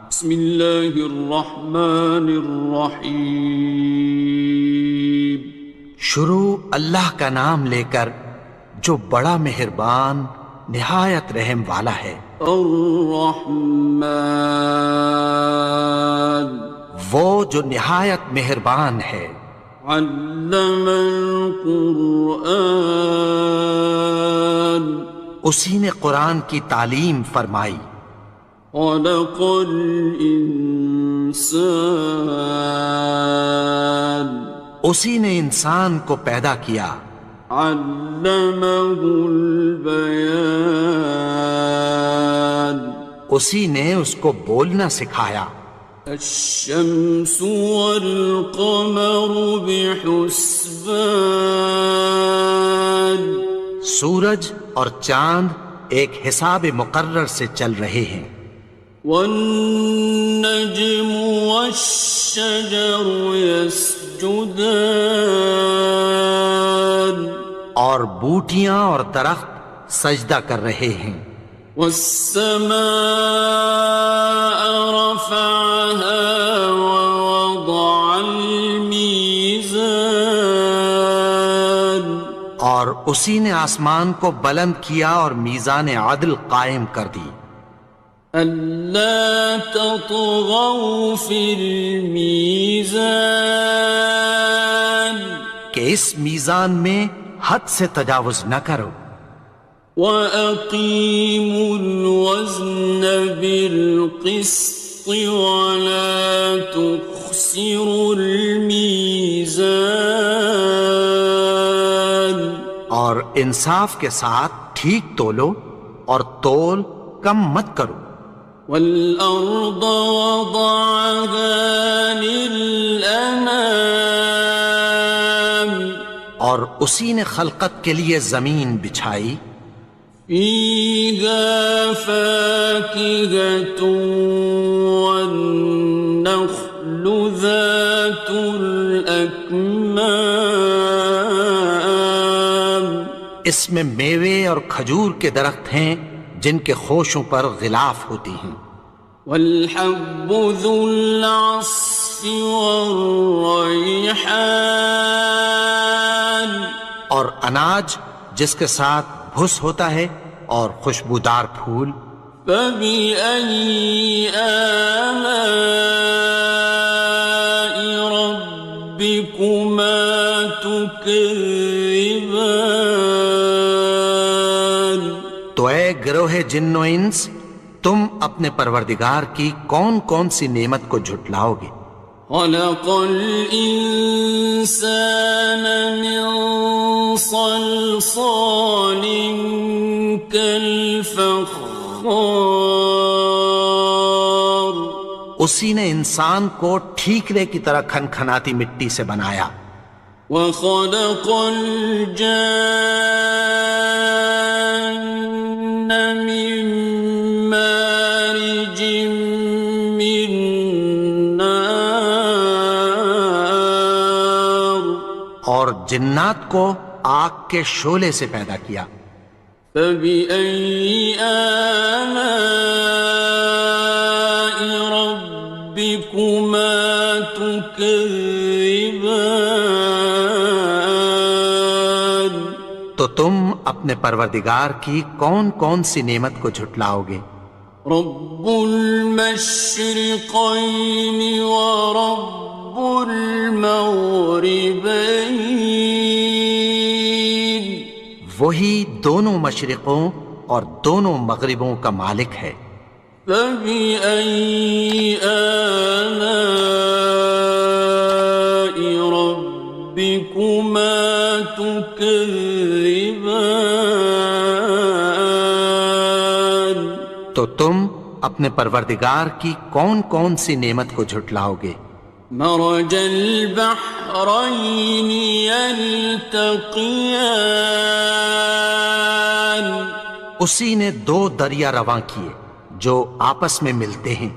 بسم اللہ الرحمن الرحیم۔ شروع اللہ کا نام لے کر جو بڑا مہربان نہایت رحم والا ہے۔ الرحمن، وہ جو نہایت مہربان ہے۔ علم القرآن، اسی نے قرآن کی تعلیم فرمائی۔ خلق الانسان، اسی نے انسان کو پیدا کیا۔ علمہ البیان، اسی نے اس کو بولنا سکھایا۔ الشمس والقمر بحسبان، سورج اور چاند ایک حساب مقرر سے چل رہے ہیں۔ والنجم والشجر يسجدان، اور بوٹیاں اور درخت سجدہ کر رہے ہیں۔ والسماء رفعها ووضع الميزان، اور اسی نے آسمان کو بلند کیا اور میزان عدل قائم کر دی۔ ألا تطغوا في الميزان، کہ اس میزان میں حد سے تجاوز نہ کرو۔ وَأَقِيمُوا الْوَزْنَ بِالْقِسْطِ وَلَا تُخْسِرُوا الْمِيزَانَ، اور انصاف کے ساتھ ٹھیک تولو اور تول کم مت کرو۔ وَالْأَرْضَ وَضَعَهَا لِلْأَنَامِ، اور اسی نے خلقت کے لیے زمین بچھائی۔ فِيهَا فَاكِهَةٌ وَالنَّخْلُ ذَاتُ الْأَكْمَامِ، اس میں میوے اور کھجور کے درخت ہیں جن کے خوشوں پر غلاف ہوتی ہیں۔ وَالْحَبُّ ذُو الْعَصْفِ وَالرَّيْحَانِ، اور اناج جس کے ساتھ بھس ہوتا ہے اور خوشبودار پھول۔ فَبِأَيِّ آلَاءِ رَبِّكُمَا تُكَذِّبَانِ، تو اے گروہ جن و انس، تم اپنے پروردگار کی کون کون سی نعمت کو جھٹلاؤ گے؟ خَلَقَ الْإِنسَانَ مِنْ صَلْصَالٍ كَالْفَخَّارِ، اسی نے انسان کو ٹھیکرے کی طرح کھنکھناتی مٹی سے بنایا۔ وَخَلَقَ الْجَانَّ مِن مَّارِجٍ مِّن نَّارٍ، اور جنات کو آگ کے شعلے سے پیدا کیا۔ فَبِأَيِّ آلَاءِ رَبِّكُمَا تُكَذِّبَانِ، تو تم اپنے پروردگار کی کون کون سی نعمت کو جھٹلاؤ گے؟ رب المشرقين ورب المغربين، وہی دونوں مشرقوں اور دونوں مغربوں کا مالک ہے۔ فَبِأَيِّ آلَاءِ رَبِّكُمَا تُكَذِّبَانِ، تو تم اپنے پروردگار کی کون کون سی نعمت کو جھٹلاؤ گے؟ مرج البحرين يلتقيان، اسی نے دو دریا رواں کیے جو آپس میں ملتے ہیں۔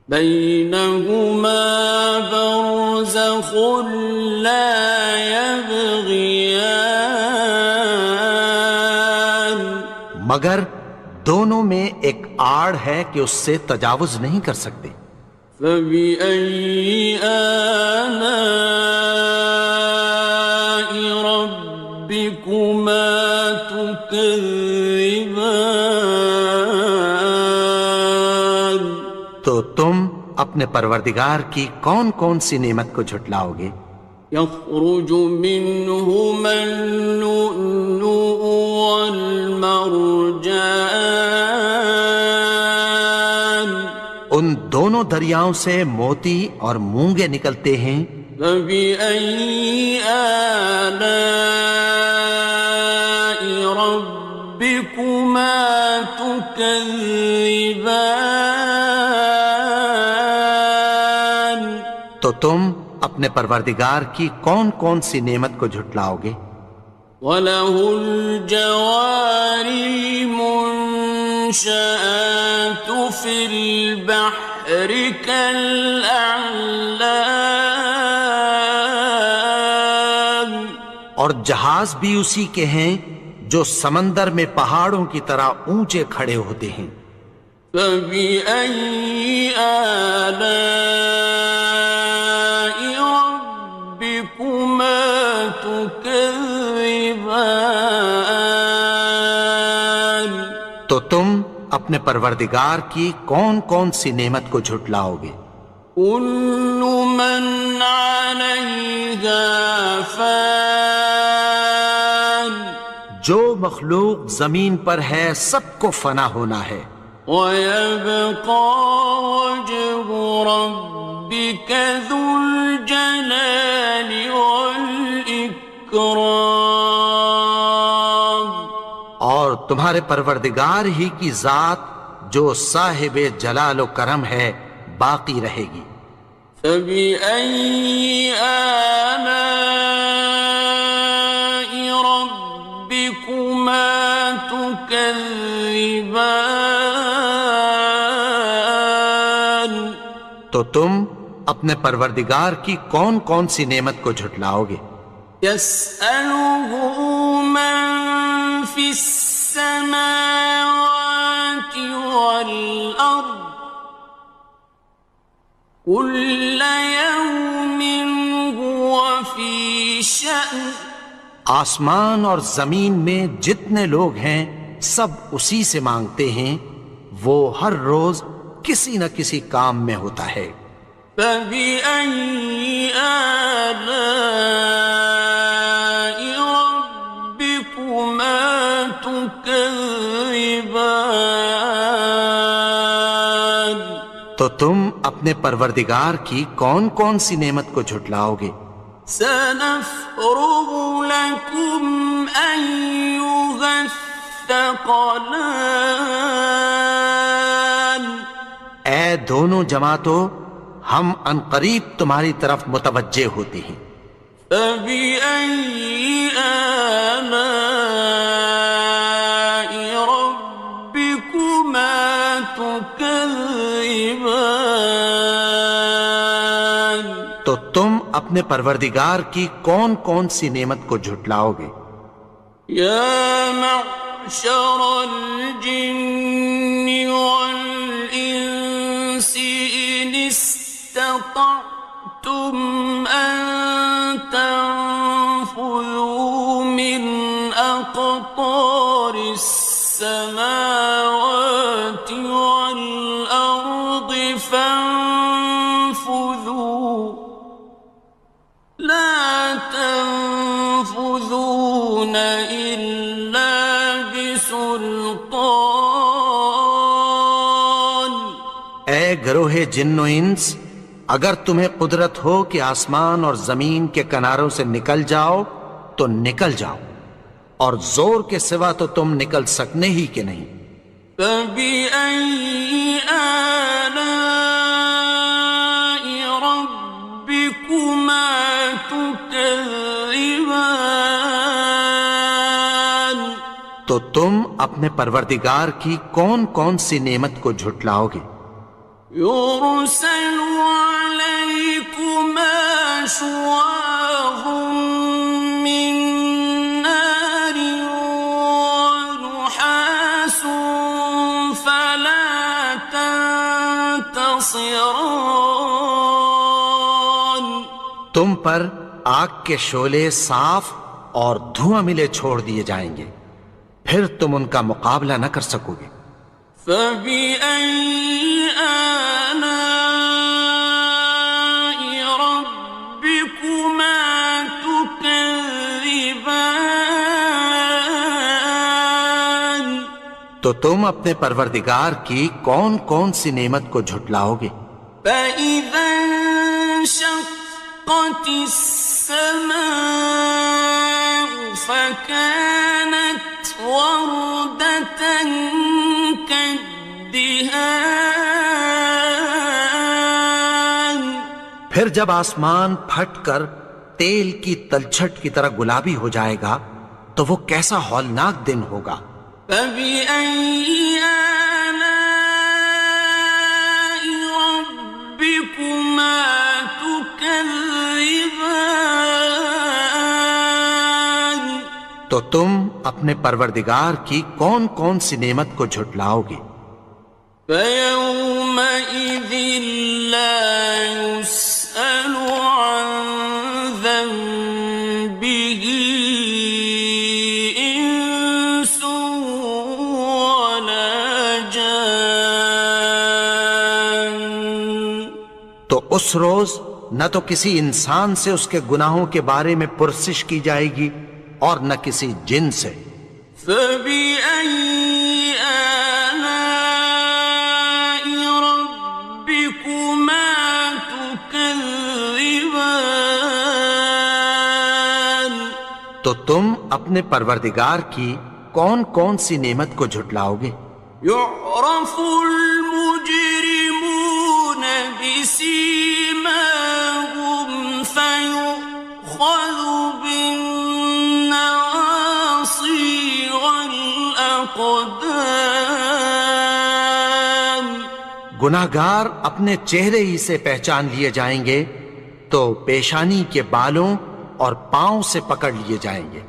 بينهما برزخ لا يبغيان، مگر دونوں میں ایک آڑ ہے کہ اس سے تجاوز نہیں کر سکتے۔ فبأي آلاء ربكما تكذبان؟ تو تم اپنے پروردگار کی کون کون سی نعمت کو جھٹلاؤ گے؟ يخرج منهما اللؤلؤ والمرجان ان دونوں دریاؤں سے موتی اور مونگے نکلتے ہیں۔ فبأي آلاء ربكما تكذبان؟ تو تم اپنے پروردگار کی کون کون سی نعمت کو جھٹلاؤ گے؟ وَلَهُ الْجَوَارِ الْمُنشَآتُ فِي الْبَحْرِ كَالْأَعْلَامِ، اور جہاز بھی اسی کے ہیں جو سمندر میں پہاڑوں کی طرح اونچے کھڑے ہوتے ہیں۔ فَبِأَيِّ آلَاءِ رَبِّكُمَا تُكَذِّبَانِ؟ تو تم اپنے پروردگار کی کون کون سی نعمت کو جھٹلاؤ گے؟ كُلُّ مَنْ عَلَيْهَا فَانٍ، جو مخلوق زمین پر ہے سب کو فنا ہونا ہے۔ وَيَبْقَى وَجْهُ رَبِّكَ ذُو الْجَلَالِ وَالْإِكْرَامِ، اور تمہارے پروردگار ہی کی ذات جو صاحب جلال و کرم ہے باقی رہے گی۔ فَبِأَيِّ آلَاءِ رَبِّكُمَا تُكَذِّبَانِ؟ تو تم اپنے پروردگار کی کون کون سی نعمت کو جھٹلاؤ گے؟ يَسْأَلُهُ مَن فِي السَّمَاوَاتِ وَالْأَرْضِ كُلَّ يَوْمٍ هُوَ فِي شَأْنٍ، آسمان اور زمین میں جتنے لوگ ہیں سب اسی سے مانگتے ہیں، وہ ہر روز کسی نہ کسی کام میں ہوتا ہے۔ فَبِأَيِّ آلَاءِ رَبِّكُمَا تُكَذِّبَانِ؟ تو تم اپنے پروردگار کی کون کون سی نعمت کو جھٹلاؤ گے؟ سَنَفْرُغُ لَكُمْ أَيُّهَ الثَّقَلَانِ، اے دونوں جماعتوں، ہم عنقریب تمہاری طرف متوجہ ہوتے ہیں۔ فَبِأَيِّ آلَاءِ رَبِّكُمَا تُكَذِّبَانِ؟ تو تم اپنے پروردگار کی کون کون سی نعمت کو جھٹلاؤ گے؟ يَا مَعْشَرَ الْجِنِّ وَالْإِنسِ إِنِ اسْتَطَعْتُمْ أَن تَنفُذُوا مِنْ أَقْطَارِ السَّمَاوَاتِ وَالْأَرْضِ فَانفُذُوا، لَا تَنفُذُونَ إِلَّا بِسُلْطَانٍ۔ اے گروہ جن و انس، اگر تمہیں قدرت ہو کہ آسمان اور زمین کے کناروں سے نکل جاؤ تو نکل جاؤ، اور زور کے سوا تو تم نکل سکنے ہی کہ نہیں۔ فَبِأَيِّ آلَاءِ رَبِّكُمَا تُكَذِّبَانِ؟ تو تم اپنے پروردگار کی کون کون سی نعمت کو جھٹلاؤ گے؟ يُرْسَلُ عَلَيْكُمَا شُوَاظٌ مِّن نَّارٍ وَنُحَاسٌ خاصران. تم پر آگ کے شعلے صاف اور دھواں ملے چھوڑ دیے جائیں گے، پھر تم ان کا مقابلہ نہ کر سکو گے۔ فَبِأَيِّ آلَاءِ رَبِّكُمَا تُكَذِّبَانِ. تو تم اپنے پروردگار کی کون کون سی نعمت کو جھٹلاؤ گے؟ فَإِذَا انشَقَّتِ السَّمَاءُ فَكَانَتْ وَرْدَةً كَالدِّهَانِ. پھر جب آسمان پھٹ کر تیل کی تلچھٹ کی طرح گلابی ہو جائے گا تو وہ کیسا ہولناک دن ہوگا۔ فَبِأَيِّ آلَاءِ رَبِّكُمَا تُكَذِّبَانِ. تو تم اپنے پروردگار کی کون کون سی نعمت کو جھٹلاؤ گے؟ فَيَوْمَئِذٍ لَا يُسْأَلُ عَنْ ذَنبِهِ إِنسٌ وَلَا جَانٌ. تو اس روز نہ تو کسی انسان سے اس کے گناہوں کے بارے میں پرسش کی جائے گی اور نہ کسی جن سے۔ فَبِأَيِّ آلَاءِ رَبِّكُمَا تُكَذِّبَانِ. تو تم اپنے پروردگار کی کون کون سی نعمت کو جھٹلاؤ گے؟ يُعْرَفُ الْمُجْرِمُونَ بِسِيمَاهُمْ فَيُؤْخَذُ بِالنَّوَاصِي وَالْأَقْدَامِ. گناہگار اپنے چہرے ہی سے پہچان لیے جائیں گے تو پیشانی کے بالوں اور پاؤں سے پکڑ لیے جائیں گے۔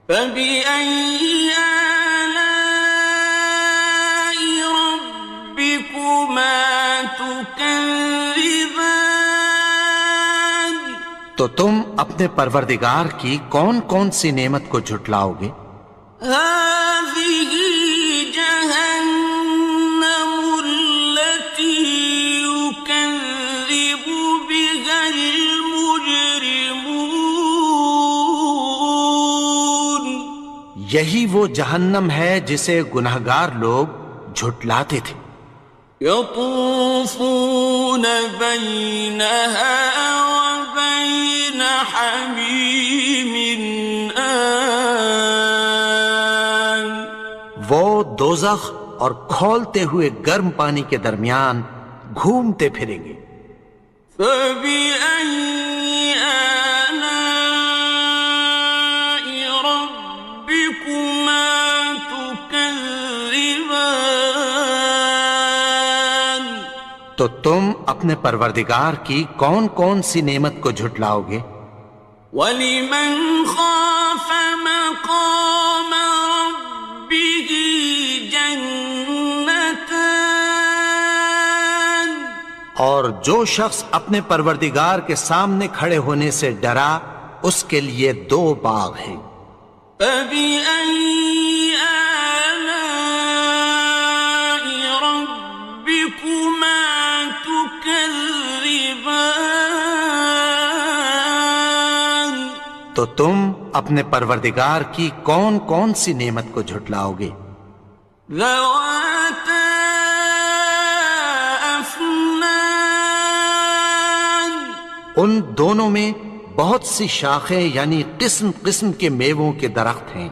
فَبِأَيِّ آلَاءِ رَبِّكُمَا تُكَذِّبَانِ. تو تم اپنے پروردگار کی کون کون سی نعمت کو جھٹلاؤ گے؟ هَٰذِهِ جَهَنَّمُ الَّتِي يُكَذِّبُ بِهَا الْمُجْرِمُونَ. یہی وہ جہنم ہے جسے گناہگار لوگ جھٹلاتے تھے۔ يَطُوفُونَ بَيْنَهَا وَبَيْنَ حَمِيمٍ آنٍ. وہ دوزخ اور کھولتے ہوئے گرم پانی کے درمیان گھومتے پھریں گے۔ فَبِأَيِّ آلَاءِ رَبِّكُمَا تُكَذِّبَانِ. تو تم اپنے پروردگار کی کون کون سی نعمت کو جھٹلاؤ گے؟ وَلِمَنْ خَافَ مَقَامَ رَبِّهِ جَنَّتَانِ. اور جو شخص اپنے پروردگار کے سامنے کھڑے ہونے سے ڈرا اس کے لیے دو باغ ہیں۔ فَبِأَيِّ آلَاءِ رَبِّكُمَا تُكَذِّبَانِ. تو تم اپنے پروردگار کی کون کون سی نعمت کو جھٹلاؤ گے؟ ذَوَاتَا أَفْنَانٍ. ان دونوں میں بہت سی شاخیں یعنی قسم قسم کے میووں کے درخت ہیں۔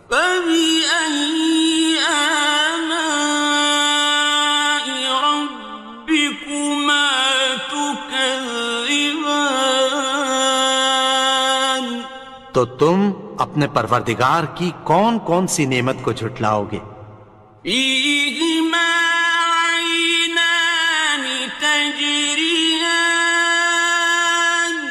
فَبِأَيِّ آلَاءِ رَبِّكُمَا تُكَذِّبَانِ. تو تم اپنے پروردگار کی کون کون سی نعمت کو جھٹلاؤ گے؟ فِيهِمَا عَيْنَانِ تَجْرِيَانِ.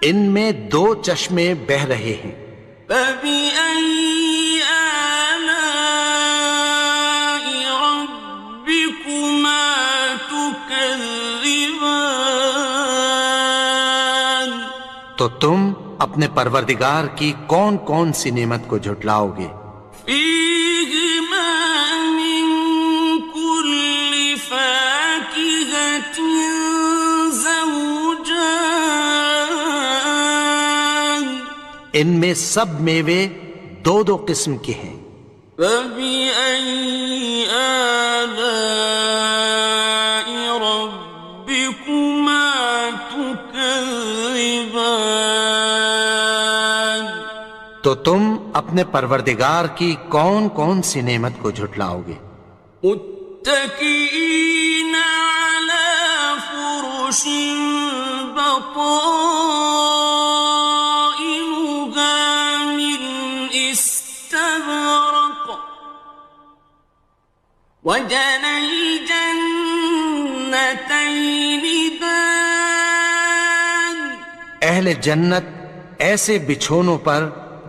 ان میں دو چشمے بہہ رہے ہیں۔ فَبِأَيِّ آلَاءِ رَبِّكُمَا تُكَذِّبَانِ. تكذبان تو تم اپنے پروردگار کی کون کون سی نعمت کو جھٹلاؤ گے؟ فيهما من كل فاكهة زوجان ان میں سب میوے دو دو قسم کے ہیں۔ فبأي آلاء ربكما تكذبان تو تم اپنے پروردگار کی کون کون سی نعمت کو جھٹلاؤ گے؟ متكئين على فرش بطائنها من استبرق وجنى الجنتين دان اہل جنت ایسے بچھونوں پر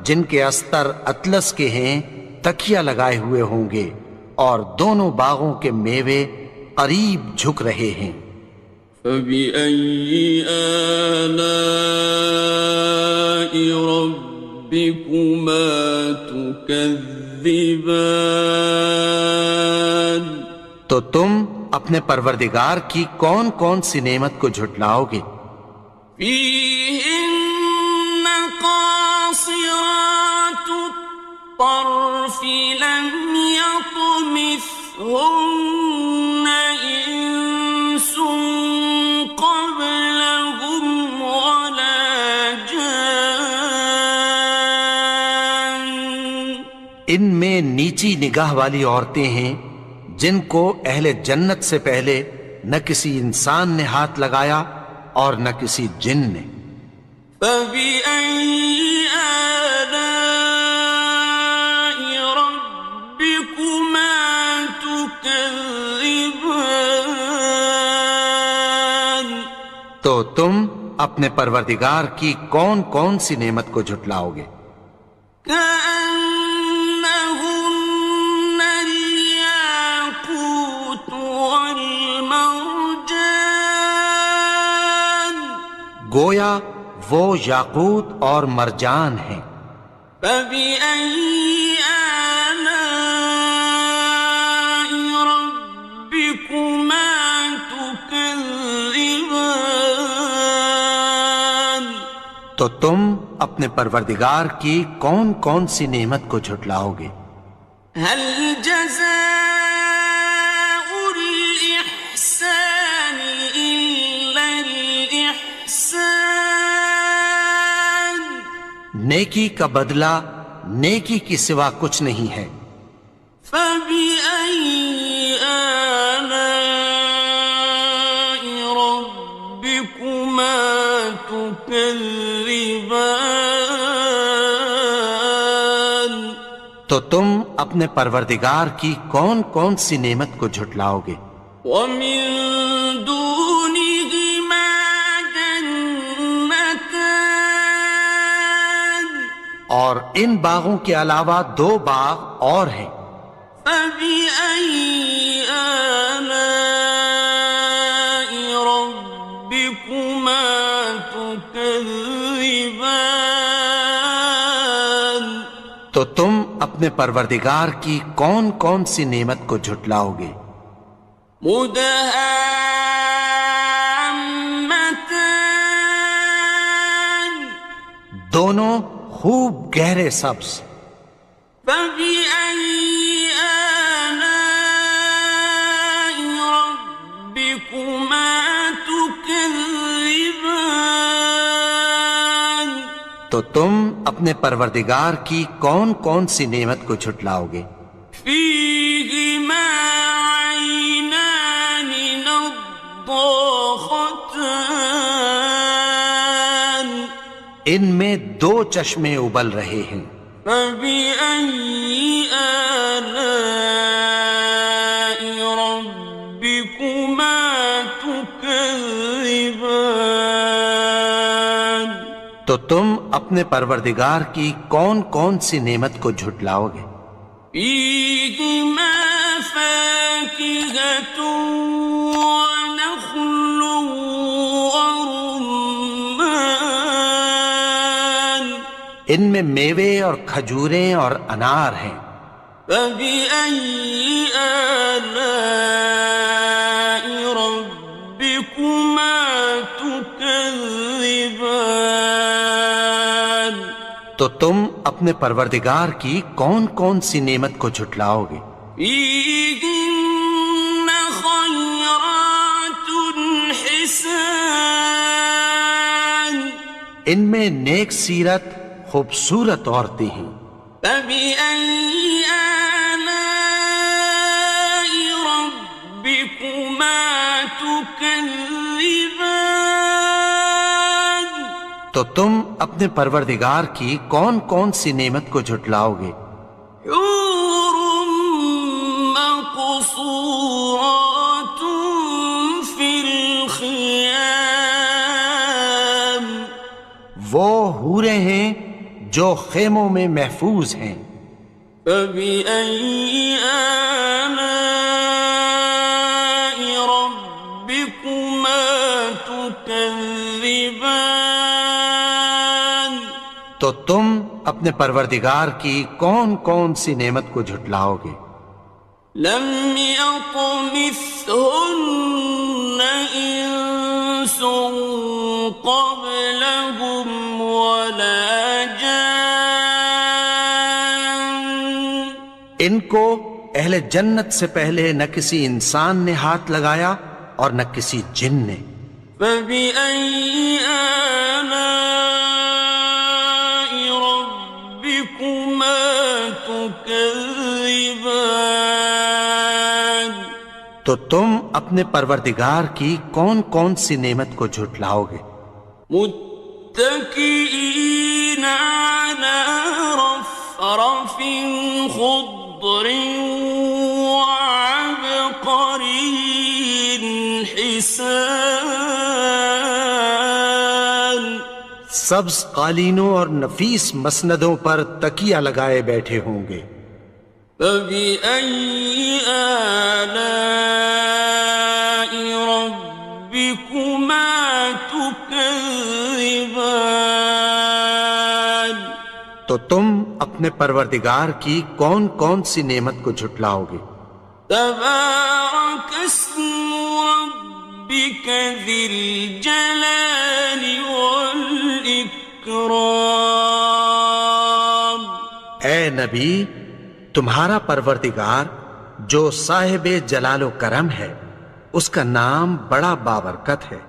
جن کے استر اطلس کے ہیں تکیہ لگائے ہوئے ہوں گے، اور دونوں باغوں کے میوے قریب جھک رہے ہیں۔ فبأي آلاء ربكما تكذبان تو تم اپنے پروردگار کی کون کون سی نعمت کو جھٹلاؤ گے؟ فيهن قاصرات الطرف لم يطمثهن إنس قبلهم ولا جان ان میں نیچی نگاہ والی عورتیں ہیں جن کو اہل جنت سے پہلے نہ کسی انسان نے ہاتھ لگایا اور نہ کسی جن نے۔ فبأي آلاء ربكما تكذبان تو تم اپنے پروردگار کی کون کون سی نعمت کو جھٹلاؤ گے؟ كأنهن الياقوت والمرجان گویا وہ یاقوت اور مرجان ہیں۔ فبأي آلاء ربكما تكذبان تو تم اپنے پروردگار کی کون کون سی نعمت کو جھٹلاؤ گے؟ هل جزاء الإحسان إلا الإحسان نیکی کا بدلہ نیکی کی سوا کچھ نہیں ہے۔ فبأي آلاء ربكما تكذبان تو تم اپنے پروردگار کی کون کون سی نعمت کو جھٹلاؤ گے؟ ومن دونهما جنتان اور ان باغوں کے علاوہ دو باغ اور ہیں۔ فبأي آلاء ربكما تكذبان تو تم اپنے پروردگار کی کون کون سی نعمت کو جھٹلاؤ گے؟ مدهامتان دونوں خوب گہرے سبز۔ فبأي آلاء ربكما تكذبان تو تم اپنے پروردگار کی کون کون سی نعمت کو جھٹلاؤ گے؟ فيهما عينان نضاختان ان میں دو چشمے ابل رہے ہیں۔ فبأي آلاء ربكما تكذبان تو تم اپنے پروردگار کی کون کون سی نعمت کو جھٹلاؤ گے؟ فيهما فاكهة ونخل ان میں میوے اور کھجوریں اور انار ہیں۔ فبأي آلاء ربكما تكذبان؟ تو تم اپنے پروردگار کی کون کون سی نعمت کو جھٹلاؤ گے؟ فيهن خيرات حسان، ان میں نیک سیرت خوبصورت عورتیں ہیں۔ فبأي آلاء ربكما تكذبان؟ تو تم اپنے پروردگار کی کون کون سی نعمت کو جھٹلاؤ گے؟ حور مقصورات في الخيام، وہ حوریں ہیں جو خیموں میں محفوظ ہیں۔ فبأي آلاء ربكما تكذبان؟ تو تم اپنے پروردگار کی کون کون سی نعمت کو جھٹلاؤ گے؟ لم يطمثهن إنس قبلهم ولا جان، ان کو اہل جنت سے پہلے نہ کسی انسان نے ہاتھ لگایا اور نہ کسی جن نے۔ فبأي آلاء ربكما تكذبان؟ تو تم اپنے پروردگار کی کون کون سی نعمت کو جھٹلاؤ گے؟ متكئين على رفرف خضر وعبقري حسان، سبز قالینوں اور نفیس مسندوں پر تکیہ لگائے بیٹھے ہوں گے۔ فبأي آلاء ربكما تكذبان؟ تو تم اپنے پروردگار کی کون کون سی نعمت کو جھٹلاؤ گے؟ تبارك اسم ربك ذي الجلال والإكرام۔ اے نبی، تمہارا پروردگار جو صاحب جلال و کرم ہے، اس کا نام بڑا بابرکت ہے۔